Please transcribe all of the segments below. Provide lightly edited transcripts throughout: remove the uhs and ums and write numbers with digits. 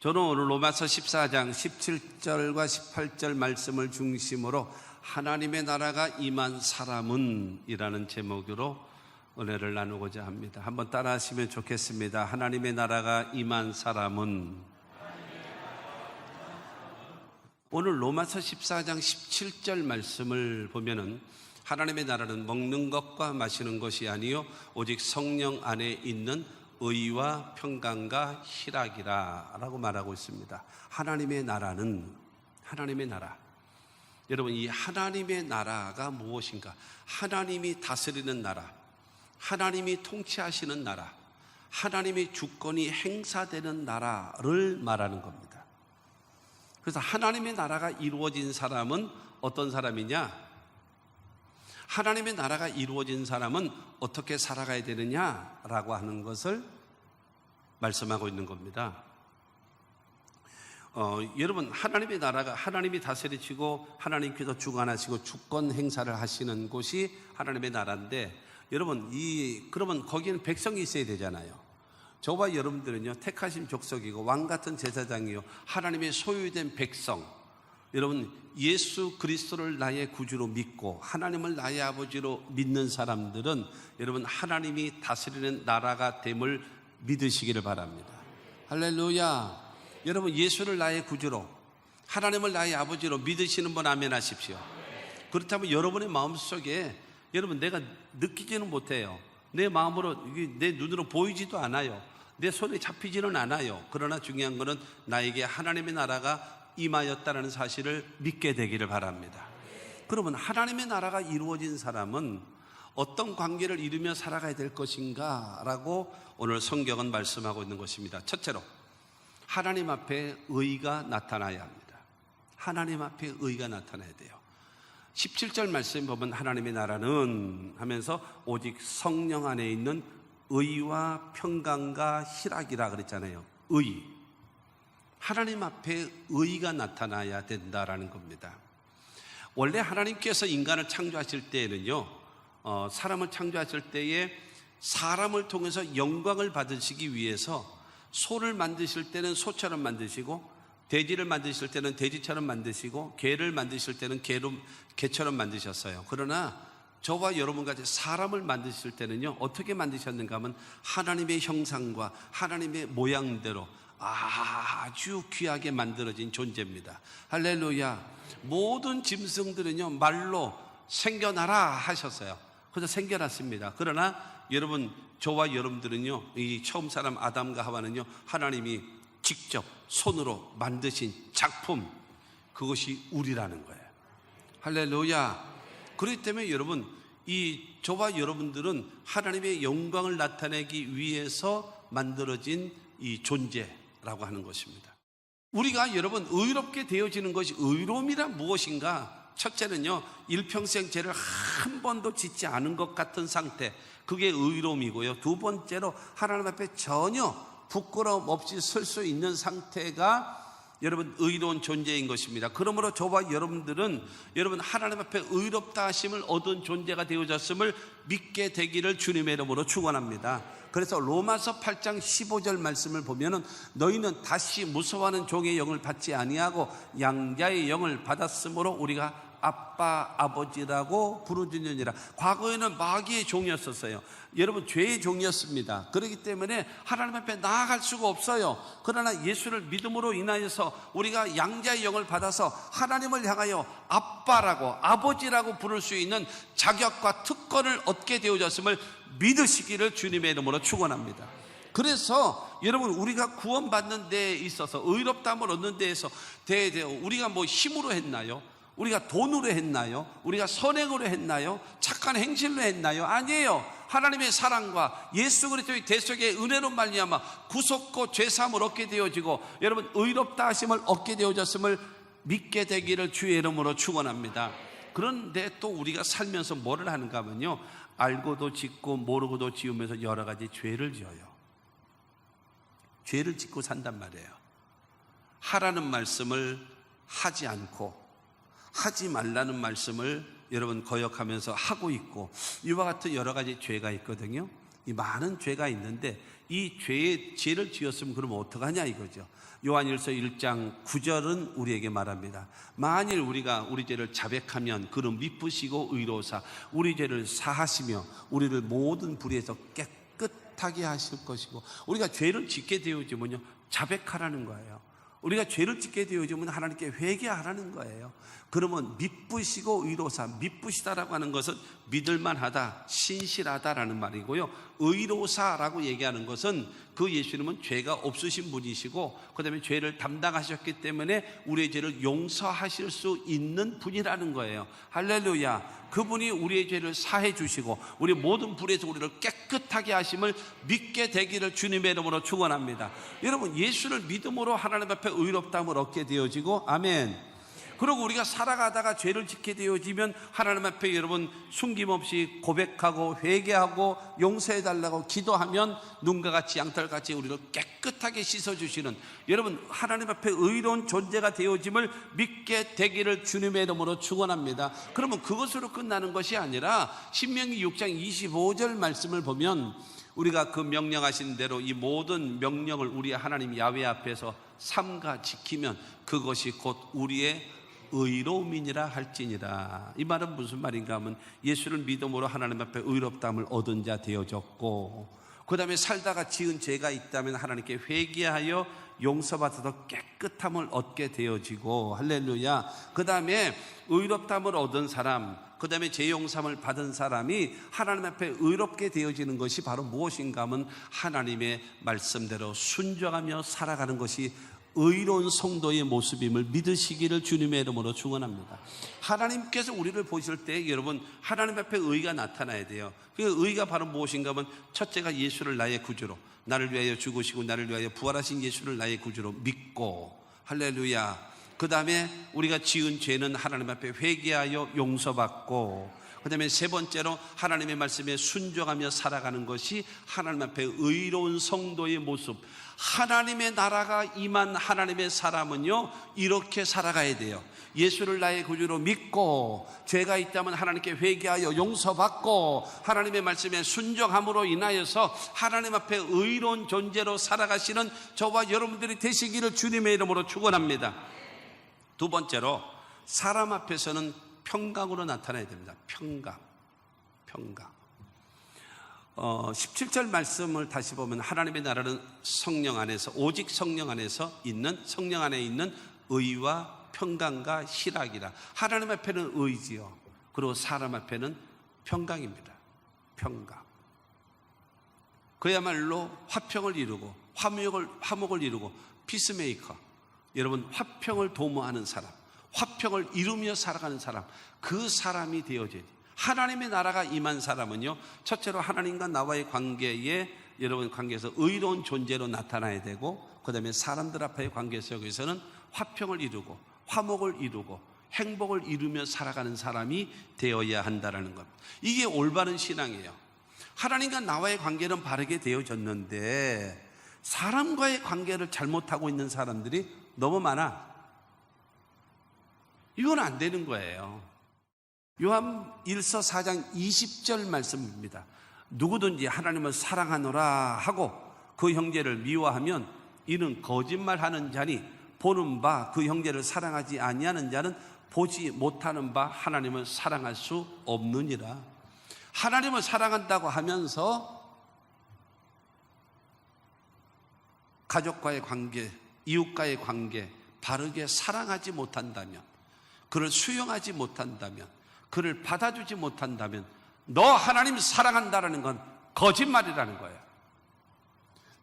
저는 오늘 로마서 14장 17절과 18절 말씀을 중심으로 하나님의 나라가 임한 사람은 이라는 제목으로 은혜를 나누고자 합니다. 한번 따라 하시면 좋겠습니다. 하나님의 나라가 임한 사람은. 오늘 로마서 14장 17절 말씀을 보면은 하나님의 나라는 먹는 것과 마시는 것이 아니요 오직 성령 안에 있는 의와 평강과 희락이라 라고 말하고 있습니다. 하나님의 나라는, 하나님의 나라, 여러분, 이 하나님의 나라가 무엇인가? 하나님이 다스리는 나라, 하나님이 통치하시는 나라, 하나님의 주권이 행사되는 나라를 말하는 겁니다. 그래서 하나님의 나라가 이루어진 사람은 어떤 사람이냐? 하나님의 나라가 이루어진 사람은 어떻게 살아가야 되느냐라고 하는 것을 말씀하고 있는 겁니다. 여러분, 하나님의 나라가, 하나님이 다스리시고 하나님께서 주관하시고 주권 행사를 하시는 곳이 하나님의 나라인데, 여러분, 그러면 거기에는 백성이 있어야 되잖아요. 저와 여러분들은요, 택하신 족속이고 왕 같은 제사장이요, 하나님의 소유된 백성. 여러분, 예수 그리스도를 나의 구주로 믿고 하나님을 나의 아버지로 믿는 사람들은 여러분, 하나님이 다스리는 나라가 됨을 믿으시기를 바랍니다. 할렐루야. 여러분, 예수를 나의 구주로, 하나님을 나의 아버지로 믿으시는 분 아멘 하십시오. 그렇다면 여러분의 마음속에, 여러분, 내가 느끼지는 못해요. 내 마음으로, 내 눈으로 보이지도 않아요. 내 손에 잡히지는 않아요. 그러나 중요한 것은 나에게 하나님의 나라가 임하였다는 사실을 믿게 되기를 바랍니다. 그러면 하나님의 나라가 이루어진 사람은 어떤 관계를 이루며 살아가야 될 것인가 라고 오늘 성경은 말씀하고 있는 것입니다. 첫째로, 하나님 앞에 의가 나타나야 합니다. 하나님 앞에 의가 나타나야 돼요. 17절 말씀 보면 하나님의 나라는 하면서 오직 성령 안에 있는 의와 평강과 희락이라 그랬잖아요. 의. 하나님 앞에 의가 나타나야 된다라는 겁니다. 원래 하나님께서 인간을 창조하실 때에는요, 사람을 창조하실 때에 사람을 통해서 영광을 받으시기 위해서 소를 만드실 때는 소처럼 만드시고, 돼지를 만드실 때는 돼지처럼 만드시고, 개를 만드실 때는 개처럼 만드셨어요. 그러나 저와 여러분같이 사람을 만드실 때는요, 어떻게 만드셨는가 하면 하나님의 형상과 하나님의 모양대로 아주 귀하게 만들어진 존재입니다. 할렐루야. 모든 짐승들은요, 말로 생겨나라 하셨어요. 그래서 생겨났습니다. 그러나 여러분, 저와 여러분들은요, 이 처음 사람 아담과 하와는요, 하나님이 직접 손으로 만드신 작품, 그것이 우리라는 거예요. 할렐루야. 그렇기 때문에 여러분, 저와 여러분들은 하나님의 영광을 나타내기 위해서 만들어진 이 존재라고 하는 것입니다. 우리가 여러분 의롭게 되어지는 것이, 의로움이란 무엇인가? 첫째는요, 일평생 죄를 한 번도 짓지 않은 것 같은 상태, 그게 의로움이고요. 두 번째로 하나님 앞에 전혀 부끄러움 없이 설 수 있는 상태가 여러분 의로운 존재인 것입니다. 그러므로 저와 여러분들은 여러분 하나님 앞에 의롭다 하심을 얻은 존재가 되어졌음을 믿게 되기를 주님의 이름으로 축원합니다. 그래서 로마서 8장 15절 말씀을 보면은 너희는 다시 무서워하는 종의 영을 받지 아니하고 양자의 영을 받았으므로 우리가 아빠 아버지라고 부르짖느니라. 과거에는 마귀의 종이었었어요. 여러분, 죄의 종이었습니다. 그렇기 때문에 하나님 앞에 나아갈 수가 없어요. 그러나 예수를 믿음으로 인하여서 우리가 양자의 영을 받아서 하나님을 향하여 아빠라고, 아버지라고 부를 수 있는 자격과 특권을 얻게 되어졌음을 믿으시기를 주님의 이름으로 축원합니다. 그래서 여러분, 우리가 구원받는 데에 있어서, 의롭다함을 얻는 데에서 우리가 뭐 힘으로 했나요? 우리가 돈으로 했나요? 우리가 선행으로 했나요? 착한 행실로 했나요? 아니에요. 하나님의 사랑과 예수 그리스도의 대속의 은혜로 말미암아 구속고 죄사함을 얻게 되어지고 여러분 의롭다 하심을 얻게 되어졌음을 믿게 되기를 주의 이름으로 축원합니다. 그런데 또 우리가 살면서 뭐를 하는가 하면요, 알고도 짓고 모르고도 지으면서 여러 가지 죄를 지어요. 죄를 짓고 산단 말이에요. 하라는 말씀을 하지 않고 하지 말라는 말씀을 여러분 거역하면서 하고 있고, 이와 같은 여러 가지 죄가 있거든요. 이 많은 죄가 있는데 이 죄를 지었으면 그러면 어떡하냐 이거죠. 요한일서 1장 9절은 우리에게 말합니다. 만일 우리가 우리 죄를 자백하면 그는 미쁘시고 의로우사 우리 죄를 사하시며 우리를 모든 불의에서 깨끗하게 하실 것이고, 우리가 죄를 짓게 되어지면요 자백하라는 거예요. 우리가 죄를 짓게 되어지면 하나님께 회개하라는 거예요. 그러면 미쁘시고 의로우사, 미쁘시다라고 하는 것은 믿을만하다, 신실하다라는 말이고요. 의로우사라고 얘기하는 것은 그 예수님은 죄가 없으신 분이시고 그 다음에 죄를 담당하셨기 때문에 우리의 죄를 용서하실 수 있는 분이라는 거예요. 할렐루야. 그분이 우리의 죄를 사해 주시고 우리 모든 불에서 우리를 깨끗하게 하심을 믿게 되기를 주님의 이름으로 축원합니다. 여러분, 예수를 믿음으로 하나님 앞에 의롭다함을 얻게 되어지고, 아멘. 그리고 우리가 살아가다가 죄를 짓게 되어지면 하나님 앞에 여러분 숨김없이 고백하고 회개하고 용서해달라고 기도하면 눈과 같이 양털같이 우리를 깨끗하게 씻어주시는, 여러분 하나님 앞에 의로운 존재가 되어짐을 믿게 되기를 주님의 이름으로 축원합니다. 그러면 그것으로 끝나는 것이 아니라 신명기 6장 25절 말씀을 보면 우리가 그 명령하신 대로 이 모든 명령을 우리 하나님 야훼 앞에서 삼가 지키면 그것이 곧 우리의 의로움이니라 할지니라. 이 말은 무슨 말인가 하면 예수를 믿음으로 하나님 앞에 의롭다함을 얻은 자 되어졌고, 그 다음에 살다가 지은 죄가 있다면 하나님께 회개하여 용서받아서 깨끗함을 얻게 되어지고, 할렐루야. 그 다음에 의롭다함을 얻은 사람, 그 다음에 죄 용서함을 받은 사람이 하나님 앞에 의롭게 되어지는 것이 바로 무엇인가 하면 하나님의 말씀대로 순종하며 살아가는 것이 의로운 성도의 모습임을 믿으시기를 주님의 이름으로 축원합니다. 하나님께서 우리를 보실 때 여러분 하나님 앞에 의가 나타나야 돼요. 그 의가 바로 무엇인가 하면 첫째가 예수를 나의 구주로, 나를 위하여 죽으시고 나를 위하여 부활하신 예수를 나의 구주로 믿고, 할렐루야. 그 다음에 우리가 지은 죄는 하나님 앞에 회개하여 용서받고, 그 다음에 세 번째로 하나님의 말씀에 순종하며 살아가는 것이 하나님 앞에 의로운 성도의 모습. 하나님의 나라가 임한 하나님의 사람은요 이렇게 살아가야 돼요. 예수를 나의 구주로 믿고 죄가 있다면 하나님께 회개하여 용서받고 하나님의 말씀에 순종함으로 인하여서 하나님 앞에 의로운 존재로 살아가시는 저와 여러분들이 되시기를 주님의 이름으로 축원합니다. 두 번째로 사람 앞에서는 평강으로 나타나야 됩니다. 평강. 17절 말씀을 다시 보면 하나님의 나라는 성령 안에서, 오직 성령 안에서 있는, 성령 안에 있는 의와 평강과 희락이라. 하나님 앞에는 의지요, 그리고 사람 앞에는 평강입니다. 평강. 그야말로 화평을 이루고 화목을 이루고 피스메이커. 여러분, 화평을 도모하는 사람, 화평을 이루며 살아가는 사람, 그 사람이 되어져야 돼요. 하나님의 나라가 임한 사람은요 첫째로 하나님과 나와의 관계에, 여러분 관계에서 의로운 존재로 나타나야 되고, 그 다음에 사람들 앞의 관계 속에서는 화평을 이루고 화목을 이루고 행복을 이루며 살아가는 사람이 되어야 한다는 것. 이게 올바른 신앙이에요. 하나님과 나와의 관계는 바르게 되어졌는데 사람과의 관계를 잘못하고 있는 사람들이 너무 많아. 이건 안 되는 거예요. 요한 1서 4장 20절 말씀입니다. 누구든지 하나님을 사랑하노라 하고 그 형제를 미워하면 이는 거짓말하는 자니 보는 바 그 형제를 사랑하지 아니하는 자는 보지 못하는 바 하나님을 사랑할 수 없느니라. 하나님을 사랑한다고 하면서 가족과의 관계, 이웃과의 관계 바르게 사랑하지 못한다면, 그를 수용하지 못한다면, 그를 받아주지 못한다면 너 하나님 사랑한다라는 건 거짓말이라는 거예요.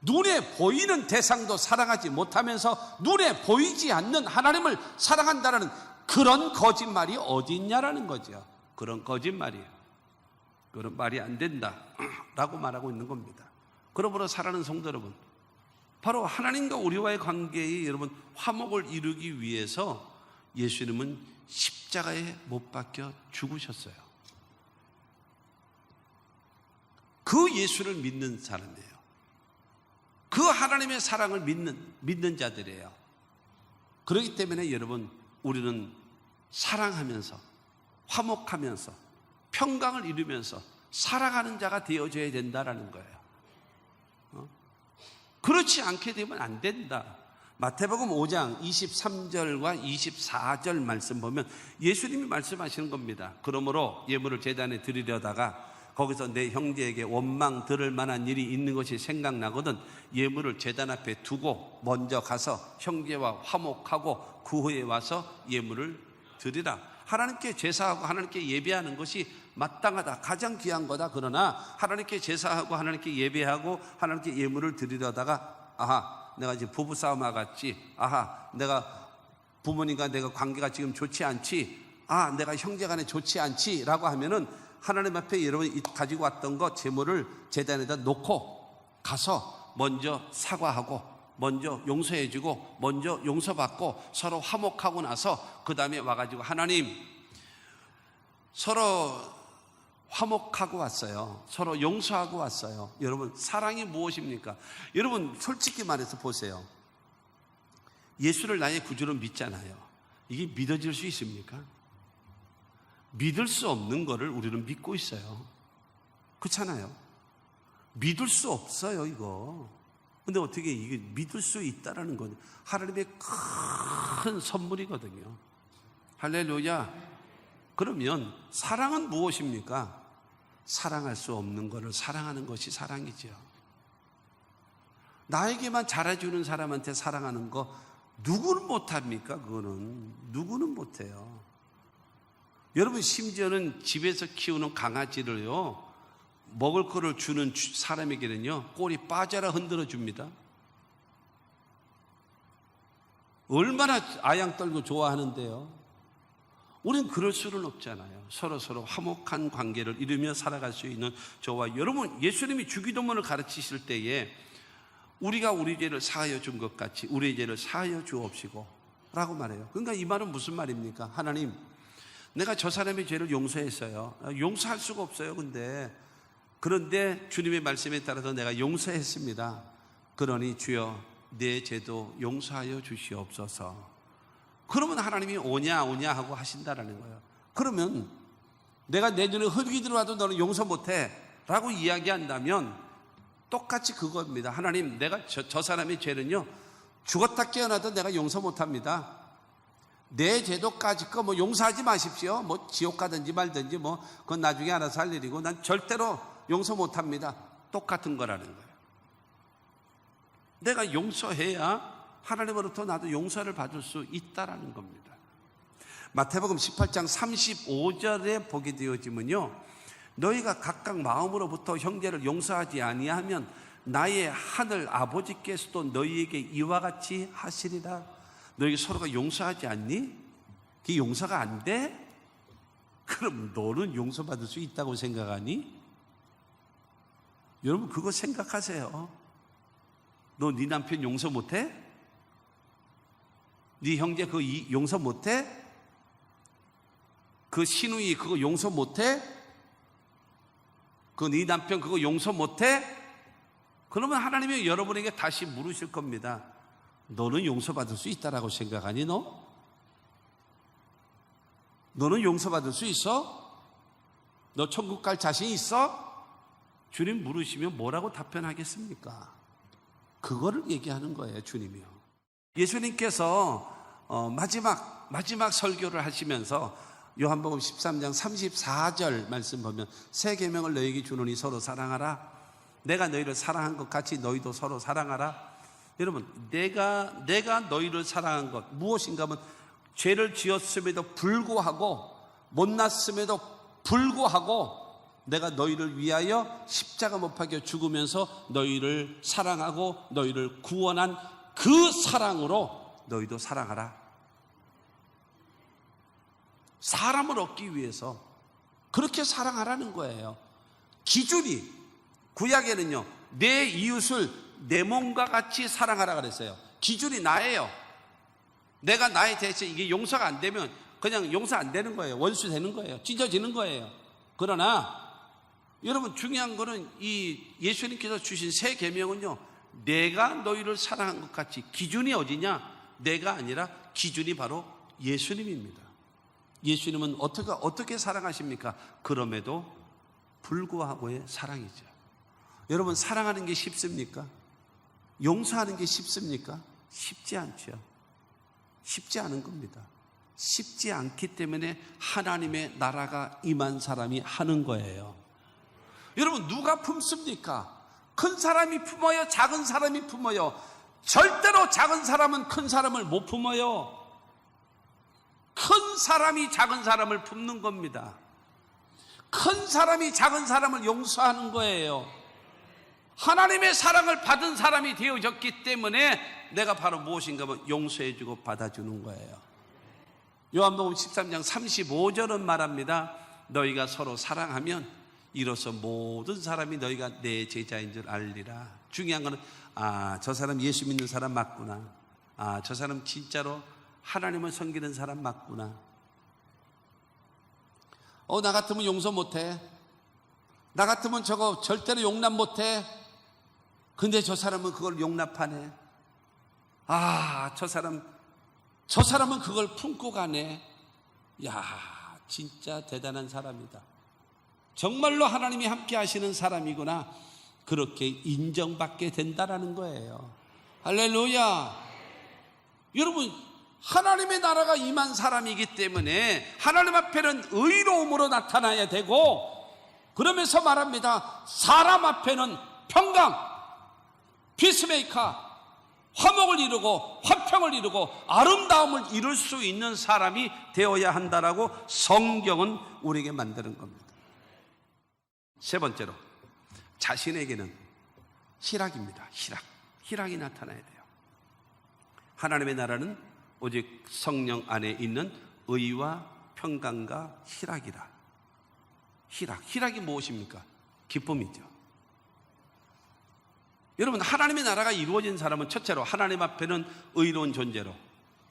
눈에 보이는 대상도 사랑하지 못하면서 눈에 보이지 않는 하나님을 사랑한다라는 그런 거짓말이 어디 있냐라는 거죠. 그런 거짓말이에요. 그런 말이 안 된다라고 말하고 있는 겁니다. 그러므로 사랑하는 성도 여러분, 바로 하나님과 우리와의 관계에 여러분 화목을 이루기 위해서 예수님은 십자가에 못 박혀 죽으셨어요. 그 예수를 믿는 사람이에요. 그 하나님의 사랑을 믿는 자들이에요. 그렇기 때문에 여러분 우리는 사랑하면서 화목하면서 평강을 이루면서 살아가는 자가 되어줘야 된다라는 거예요. 그렇지 않게 되면 안 된다. 마태복음 5장 23절과 24절 말씀 보면 예수님이 말씀하시는 겁니다. 그러므로 예물을 제단에 드리려다가 거기서 내 형제에게 원망 들을 만한 일이 있는 것이 생각나거든 예물을 제단 앞에 두고 먼저 가서 형제와 화목하고 그 후에 와서 예물을 드리라. 하나님께 제사하고 하나님께 예배하는 것이 마땅하다. 가장 귀한 거다. 그러나 하나님께 제사하고 하나님께 예배하고 하나님께 예물을 드리려다가 아하, 내가 지금 부부싸움 하겠지. 아하, 내가 부모님과 내가 관계가 지금 좋지 않지. 아, 내가 형제간에 좋지 않지 라고 하면은 하나님 앞에 여러분이 가지고 왔던 거 제물을 제단에다 놓고 가서 먼저 사과하고 먼저 용서해주고 먼저 용서받고 서로 화목하고 나서 그 다음에 와가지고 하나님 서로 화목하고 왔어요. 서로 용서하고 왔어요. 여러분 사랑이 무엇입니까? 여러분 솔직히 말해서 보세요. 예수를 나의 구주로 믿잖아요. 이게 믿어질 수 있습니까? 믿을 수 없는 거를 우리는 믿고 있어요. 그렇잖아요. 믿을 수 없어요 이거. 근데 어떻게 이게 믿을 수 있다라는 건 하나님의 큰 선물이거든요. 할렐루야. 그러면 사랑은 무엇입니까? 사랑할 수 없는 것을 사랑하는 것이 사랑이죠. 나에게만 잘해주는 사람한테 사랑하는 거 누구는 못합니까? 그거는 누구는 못해요. 여러분 심지어는 집에서 키우는 강아지를요 먹을 거를 주는 사람에게는요 꼬리 빠져라 흔들어 줍니다. 얼마나 아양 떨고 좋아하는데요. 우린 그럴 수는 없잖아요. 서로 화목한 관계를 이루며 살아갈 수 있는 저와 여러분, 예수님이 주기도문을 가르치실 때에 우리가 우리 죄를 사하여 준 것 같이 우리의 죄를 사하여 주옵시고 라고 말해요. 그러니까 이 말은 무슨 말입니까? 하나님, 내가 저 사람의 죄를 용서했어요. 용서할 수가 없어요. 그런데 주님의 말씀에 따라서 내가 용서했습니다. 그러니 주여 내 죄도 용서하여 주시옵소서. 그러면 하나님이 오냐 하고 하신다라는 거예요. 그러면 내가 내 눈에 흙이 들어와도 너는 용서 못해 라고 이야기한다면 똑같이 그겁니다. 하나님, 내가 저 사람의 죄는요 죽었다 깨어나도 내가 용서 못합니다. 내 죄도까지 거 뭐 용서하지 마십시오. 뭐 지옥 가든지 말든지 뭐 그건 나중에 알아서 할 일이고 난 절대로 용서 못합니다. 똑같은 거라는 거예요. 내가 용서해야 하나님으로부터 나도 용서를 받을 수 있다라는 겁니다. 마태복음 18장 35절에 보게 되어지면요 너희가 각각 마음으로부터 형제를 용서하지 아니하면 나의 하늘 아버지께서도 너희에게 이와 같이 하시리라. 너희 서로가 용서하지 않니? 그게 용서가 안 돼? 그럼 너는 용서받을 수 있다고 생각하니? 여러분 그거 생각하세요. 너 네 남편 용서 못해? 네 형제 그거 용서 못해? 그 시누이 그거 용서 못해? 그 네 남편 그거 용서 못해? 그러면 하나님이 여러분에게 다시 물으실 겁니다. 너는 용서받을 수 있다라고 생각하니 너? 너는 용서받을 수 있어? 너 천국 갈 자신 있어? 주님 물으시면 뭐라고 답변하겠습니까? 그거를 얘기하는 거예요, 주님이요. 예수님께서 마지막 설교를 하시면서 요한복음 13장 34절 말씀 보면 새 계명을 너희에게 주노니 서로 사랑하라. 내가 너희를 사랑한 것 같이 너희도 서로 사랑하라. 여러분, 내가 너희를 사랑한 것 무엇인가 하면 죄를 지었음에도 불구하고 못났음에도 불구하고 내가 너희를 위하여 십자가 못 박혀 죽으면서 너희를 사랑하고 너희를 구원한 그 사랑으로 너희도 사랑하라. 사람을 얻기 위해서 그렇게 사랑하라는 거예요. 기준이 구약에는요 내 이웃을 내 몸과 같이 사랑하라 그랬어요. 기준이 나예요. 내가 나에 대해서 이게 용서가 안 되면 그냥 용서 안 되는 거예요. 원수 되는 거예요. 찢어지는 거예요. 그러나 여러분 중요한 거는 이 예수님께서 주신 새 계명은요 내가 너희를 사랑한 것 같이 기준이 어디냐? 내가 아니라 기준이 바로 예수님입니다. 예수님은 어떻게 사랑하십니까? 그럼에도 불구하고의 사랑이죠. 여러분, 사랑하는 게 쉽습니까? 용서하는 게 쉽습니까? 쉽지 않죠. 쉽지 않은 겁니다. 쉽지 않기 때문에 하나님의 나라가 임한 사람이 하는 거예요. 여러분, 누가 품습니까? 큰 사람이 품어요? 작은 사람이 품어요? 절대로 작은 사람은 큰 사람을 못 품어요. 큰 사람이 작은 사람을 품는 겁니다. 큰 사람이 작은 사람을 용서하는 거예요. 하나님의 사랑을 받은 사람이 되어졌기 때문에 내가 바로 무엇인가 하면 용서해주고 받아주는 거예요. 요한복음 13장 35절은 말합니다. 너희가 서로 사랑하면 이로써 모든 사람이 너희가 내 제자인 줄 알리라. 중요한 거는 저 사람 예수 믿는 사람 맞구나. 저 사람 진짜로 하나님을 섬기는 사람 맞구나. 나 같으면 용서 못해. 나 같으면 저거 절대로 용납 못해. 근데 저 사람은 그걸 용납하네. 저 사람은 그걸 품고 가네. 야, 진짜 대단한 사람이다. 정말로 하나님이 함께 하시는 사람이구나. 그렇게 인정받게 된다라는 거예요. 할렐루야. 여러분, 하나님의 나라가 임한 사람이기 때문에 하나님 앞에는 의로움으로 나타나야 되고, 그러면서 말합니다. 사람 앞에는 평강, 피스메이커, 화목을 이루고 화평을 이루고 아름다움을 이룰 수 있는 사람이 되어야 한다라고 성경은 우리에게 만드는 겁니다. 세 번째로, 자신에게는 희락입니다. 희락이 나타나야 돼요. 하나님의 나라는 오직 성령 안에 있는 의와 평강과 희락이라. 희락이 무엇입니까? 기쁨이죠. 여러분, 하나님의 나라가 이루어진 사람은 첫째로 하나님 앞에는 의로운 존재로,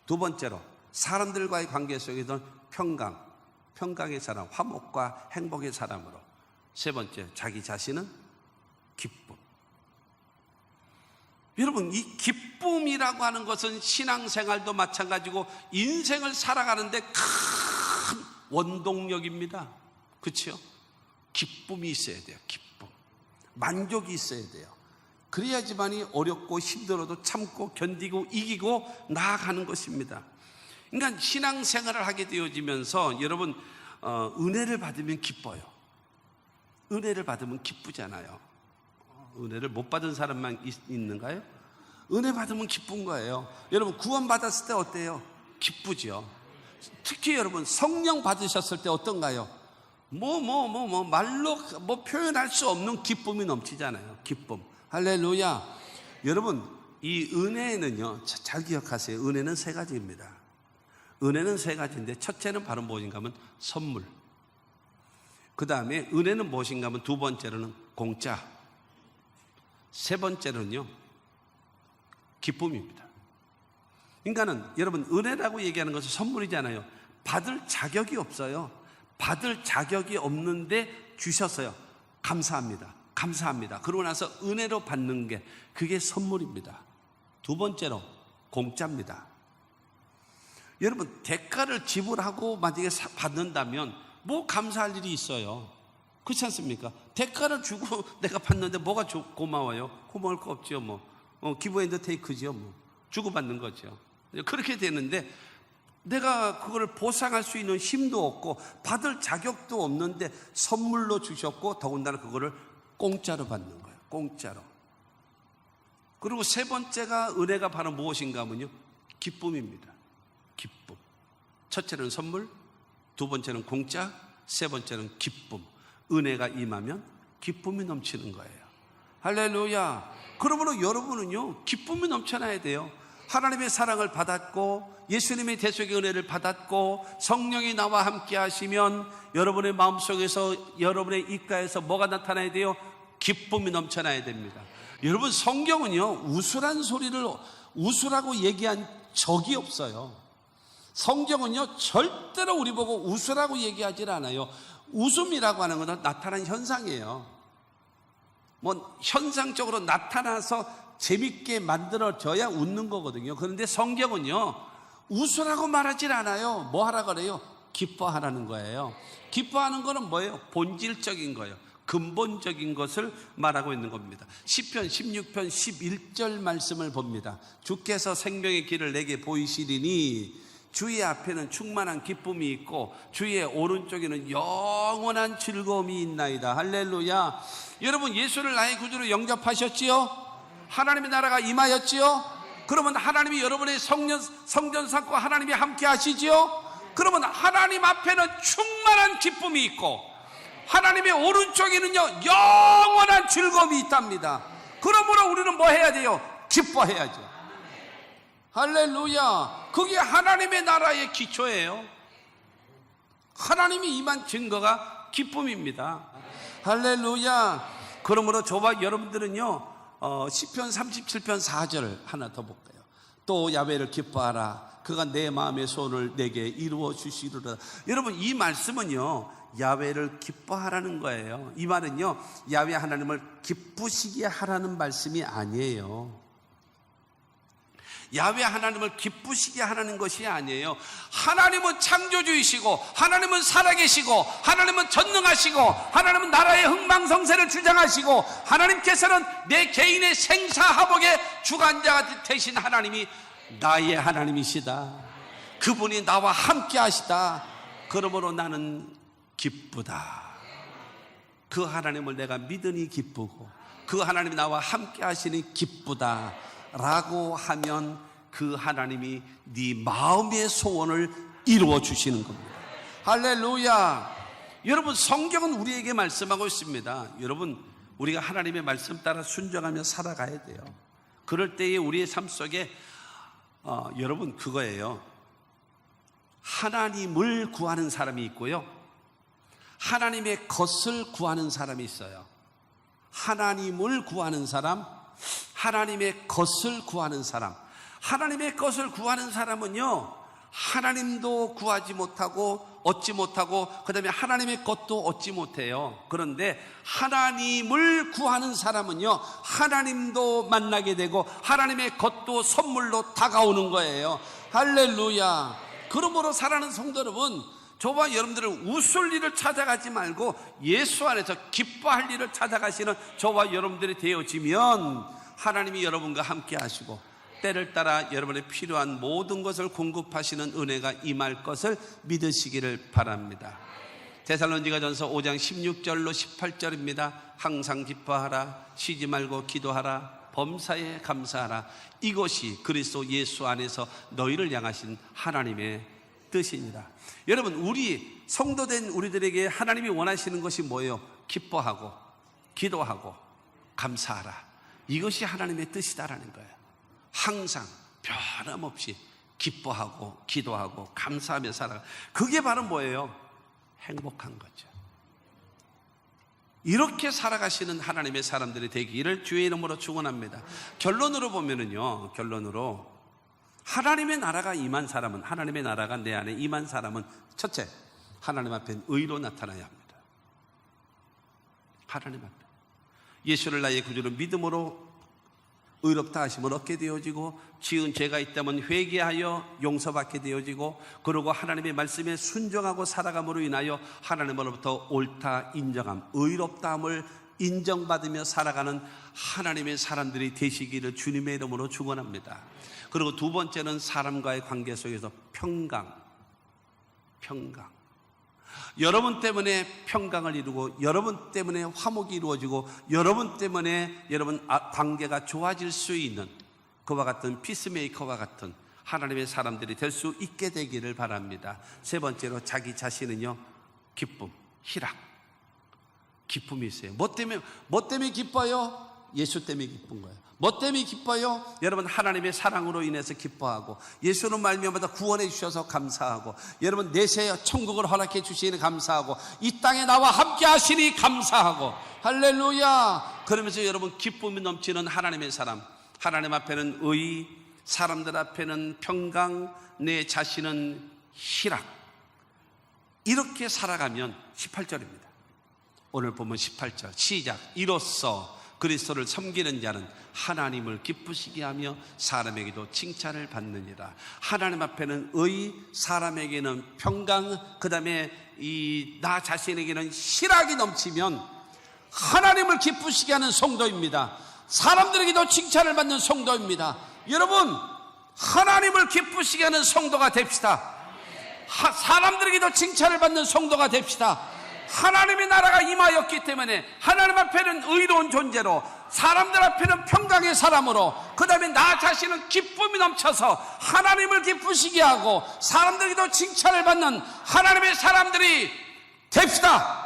두 번째로 사람들과의 관계 속에서는 평강의 사람, 화목과 행복의 사람으로, 세 번째 자기 자신은 기쁨. 여러분, 이 기쁨이라고 하는 것은 신앙생활도 마찬가지고 인생을 살아가는데 큰 원동력입니다. 그렇죠? 기쁨이 있어야 돼요. 기쁨, 만족이 있어야 돼요. 그래야지만이 어렵고 힘들어도 참고 견디고 이기고 나아가는 것입니다. 그러니까 신앙생활을 하게 되어지면서 여러분, 은혜를 받으면 기뻐요. 은혜를 받으면 기쁘잖아요. 은혜를 못 받은 사람만 있는가요? 은혜 받으면 기쁜 거예요. 여러분, 구원 받았을 때 어때요? 기쁘죠. 특히 여러분, 성령 받으셨을 때 어떤가요? 말로 표현할 수 없는 기쁨이 넘치잖아요. 기쁨. 할렐루야. 여러분, 이 은혜는요, 잘 기억하세요. 은혜는 세 가지입니다. 은혜는 세 가지인데, 첫째는 바로 무엇인가 하면 선물. 그 다음에 은혜는 무엇인가 하면 두 번째로는 공짜. 세 번째로는요, 기쁨입니다. 그러니까는 여러분, 은혜라고 얘기하는 것은 선물이잖아요. 받을 자격이 없어요. 받을 자격이 없는데 주셨어요. 감사합니다. 그러고 나서 은혜로 받는 게, 그게 선물입니다. 두 번째로 공짜입니다. 여러분, 대가를 지불하고 만약에 받는다면 뭐 감사할 일이 있어요. 그렇지 않습니까? 대가를 주고 내가 받는데 뭐가 고마워요? 고마울 거 없죠. 기브 앤드 테이크죠. 주고받는 거죠. 그렇게 되는데, 내가 그걸 보상할 수 있는 힘도 없고 받을 자격도 없는데 선물로 주셨고, 더군다나 그거를 공짜로 받는 거예요. 공짜로. 그리고 세 번째가 은혜가 바로 무엇인가 하면요, 기쁨입니다. 기쁨. 첫째는 선물, 두 번째는 공짜, 세 번째는 기쁨. 은혜가 임하면 기쁨이 넘치는 거예요. 할렐루야. 그러므로 여러분은요, 기쁨이 넘쳐나야 돼요. 하나님의 사랑을 받았고 예수님의 대속의 은혜를 받았고 성령이 나와 함께 하시면 여러분의 마음속에서, 여러분의 입가에서 뭐가 나타나야 돼요? 기쁨이 넘쳐나야 됩니다. 여러분, 성경은요, 웃으라고 얘기한 적이 없어요. 성경은요, 절대로 우리 보고 웃으라고 얘기하지 않아요. 웃음이라고 하는 것은 나타난 현상이에요. 현상적으로 나타나서 재밌게 만들어져야 웃는 거거든요. 그런데 성경은요, 웃으라고 말하지 않아요. 뭐 하라 그래요? 기뻐하라는 거예요. 기뻐하는 거는 뭐예요? 본질적인 거예요. 근본적인 것을 말하고 있는 겁니다. 시편 16편 11절 말씀을 봅니다. 주께서 생명의 길을 내게 보이시리니 주의 앞에는 충만한 기쁨이 있고 주의 오른쪽에는 영원한 즐거움이 있나이다. 할렐루야. 여러분, 예수를 나의 구주로 영접하셨지요? 하나님의 나라가 임하였지요? 그러면 하나님이 여러분의 성전 삼고 하나님이 함께 하시지요? 그러면 하나님 앞에는 충만한 기쁨이 있고 하나님의 오른쪽에는요 영원한 즐거움이 있답니다. 그러므로 우리는 뭐 해야 돼요? 기뻐해야죠. 할렐루야. 그게 하나님의 나라의 기초예요. 하나님이 임한 증거가 기쁨입니다. 할렐루야. 그러므로 저와 여러분들은요 시편 37편 4절 하나 더 볼까요? 또 야훼를 기뻐하라. 그가 내 마음의 소원을 내게 이루어 주시리라. 여러분, 이 말씀은요 야훼를 기뻐하라는 거예요. 이 말은요 야훼 하나님을 기쁘시게 하라는 말씀이 아니에요. 야훼 하나님을 기쁘시게 하라는 것이 아니에요. 하나님은 창조주이시고 하나님은 살아계시고 하나님은 전능하시고 하나님은 나라의 흥망성쇠를 주장하시고 하나님께서는 내 개인의 생사화복의 주관자가 되신 하나님이 나의 하나님이시다. 그분이 나와 함께 하시다. 그러므로 나는 기쁘다. 그 하나님을 내가 믿으니 기쁘고 그 하나님이 나와 함께 하시니 기쁘다 라고 하면 그 하나님이 네 마음의 소원을 이루어 주시는 겁니다. 할렐루야. 여러분, 성경은 우리에게 말씀하고 있습니다. 여러분, 우리가 하나님의 말씀 따라 순종하며 살아가야 돼요. 그럴 때에 우리의 삶 속에 여러분 그거예요. 하나님을 구하는 사람이 있고요 하나님의 것을 구하는 사람이 있어요. 하나님을 구하는 사람, 하나님의 것을 구하는 사람. 하나님의 것을 구하는 사람은요 하나님도 구하지 못하고 얻지 못하고 그 다음에 하나님의 것도 얻지 못해요. 그런데 하나님을 구하는 사람은요 하나님도 만나게 되고 하나님의 것도 선물로 다가오는 거예요. 할렐루야. 그러므로 사랑하는 성도 여러분, 저와 여러분들은 웃을 일을 찾아가지 말고 예수 안에서 기뻐할 일을 찾아가시는 저와 여러분들이 되어지면 하나님이 여러분과 함께 하시고 때를 따라 여러분의 필요한 모든 것을 공급하시는 은혜가 임할 것을 믿으시기를 바랍니다. 데살로니가전서 5장 16절로 18절입니다. 항상 기뻐하라. 쉬지 말고 기도하라. 범사에 감사하라. 이것이 그리스도 예수 안에서 너희를 향하신 하나님의 뜻이니라. 여러분, 우리 성도된 우리들에게 하나님이 원하시는 것이 뭐예요? 기뻐하고 기도하고 감사하라. 이것이 하나님의 뜻이다라는 거예요. 항상 변함없이 기뻐하고 기도하고 감사하며 살아가. 그게 바로 뭐예요? 행복한 거죠. 이렇게 살아가시는 하나님의 사람들이 되기를 주의 이름으로 축원합니다. 결론으로 보면은요, 결론으로 하나님의 나라가 임한 사람은, 하나님의 나라가 내 안에 임한 사람은 첫째, 하나님 앞에 의로 나타나야 합니다. 하나님 앞에 예수를 나의 구주로 믿음으로 의롭다 하심을 얻게 되어지고 지은 죄가 있다면 회개하여 용서받게 되어지고 그리고 하나님의 말씀에 순종하고 살아감으로 인하여 하나님으로부터 옳다 인정함, 의롭다함을 인정받으며 살아가는 하나님의 사람들이 되시기를 주님의 이름으로 축원합니다. 그리고 두 번째는 사람과의 관계 속에서 평강. 여러분 때문에 평강을 이루고 여러분 때문에 화목이 이루어지고 여러분 때문에 여러분 관계가 좋아질 수 있는 그와 같은 피스메이커와 같은 하나님의 사람들이 될 수 있게 되기를 바랍니다. 세 번째로 자기 자신은요, 기쁨, 희락, 기쁨이 있어요. 뭐 때문에 기뻐요? 예수 때문에 기쁜 거예요. 뭐 때문에 기뻐요? 여러분, 하나님의 사랑으로 인해서 기뻐하고 예수는 말미암아 구원해 주셔서 감사하고 여러분 내세 천국을 허락해 주시니 감사하고 이 땅에 나와 함께 하시니 감사하고 할렐루야. 그러면서 여러분 기쁨이 넘치는 하나님의 사람, 하나님 앞에는 의, 사람들 앞에는 평강, 내 자신은 희락. 이렇게 살아가면 18절입니다. 오늘 보면 18절 시작. 이로써 그리스도를 섬기는 자는 하나님을 기쁘시게 하며 사람에게도 칭찬을 받느니라. 하나님 앞에는 의, 사람에게는 평강, 그 다음에 나 자신에게는 희락이 넘치면 하나님을 기쁘시게 하는 성도입니다. 사람들에게도 칭찬을 받는 성도입니다. 여러분, 하나님을 기쁘시게 하는 성도가 됩시다. 사람들에게도 칭찬을 받는 성도가 됩시다. 하나님의 나라가 임하였기 때문에 하나님 앞에는 의로운 존재로, 사람들 앞에는 평강의 사람으로, 그 다음에 나 자신은 기쁨이 넘쳐서 하나님을 기쁘시게 하고 사람들에게도 칭찬을 받는 하나님의 사람들이 됩시다.